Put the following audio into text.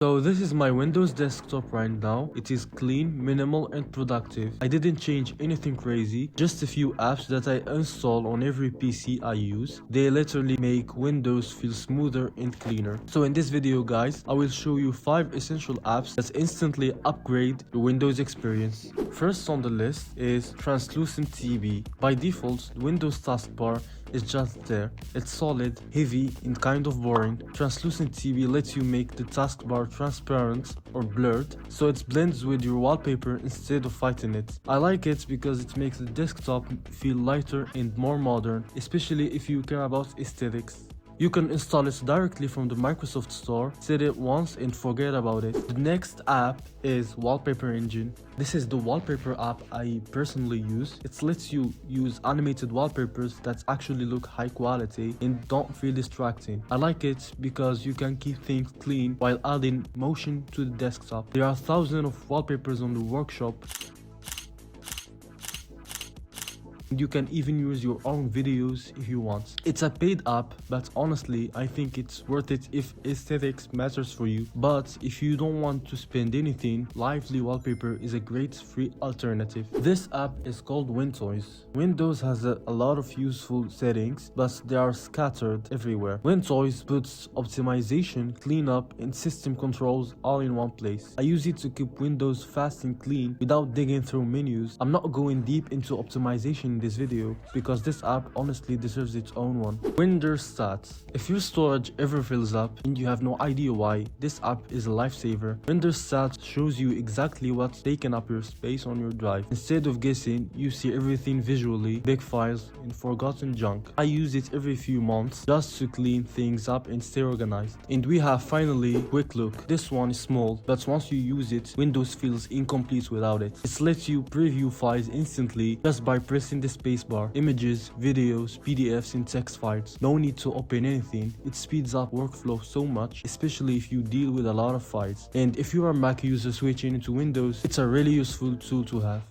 So this is my Windows desktop right now. It is clean, minimal and productive. I didn't change anything crazy, just a few apps that I install on every PC I use. They literally make Windows feel smoother and cleaner. So in this video guys, I will show you 5 essential apps that instantly upgrade your Windows experience. First on the list is TranslucentTB. By default, the Windows taskbar is just there. It's solid, heavy and kind of boring. TranslucentTB lets you make the taskbar transparent or blurred, so it blends with your wallpaper instead of fighting it. I like it because it makes the desktop feel lighter and more modern, especially if you care about aesthetics. You can install it directly from the Microsoft Store, set it once and forget about it. The next app is Wallpaper Engine. This is the wallpaper app I personally use. It lets you use animated wallpapers that actually look high quality and don't feel distracting. I like it because you can keep things clean while adding motion to the desktop. There are thousands of wallpapers on the workshop. You can even use your own videos if you want. It's a paid app, but honestly, I think it's worth it if aesthetics matters for you. But if you don't want to spend anything, Lively Wallpaper is a great free alternative. This app is called WinToys. Windows has a lot of useful settings, but they are scattered everywhere. WinToys puts optimization, cleanup, and system controls all in one place. I use it to keep Windows fast and clean without digging through menus. I'm not going deep into optimization this video because this app honestly deserves its own one. WinDirStat. If your storage ever fills up and you have no idea why, this app is a lifesaver. WinDirStat shows you exactly what's taking up your space on your drive. Instead of guessing, you see everything visually, big files and forgotten junk. I use it every few months just to clean things up and stay organized. And we have finally QuickLook. This one is small, but once you use it, Windows feels incomplete without it. It lets you preview files instantly just by pressing the spacebar. Images, videos, PDFs and text files. No need to open anything. It speeds up workflow so much, especially if you deal with a lot of files. And if you are a Mac user switching into Windows, it's a really useful tool to have.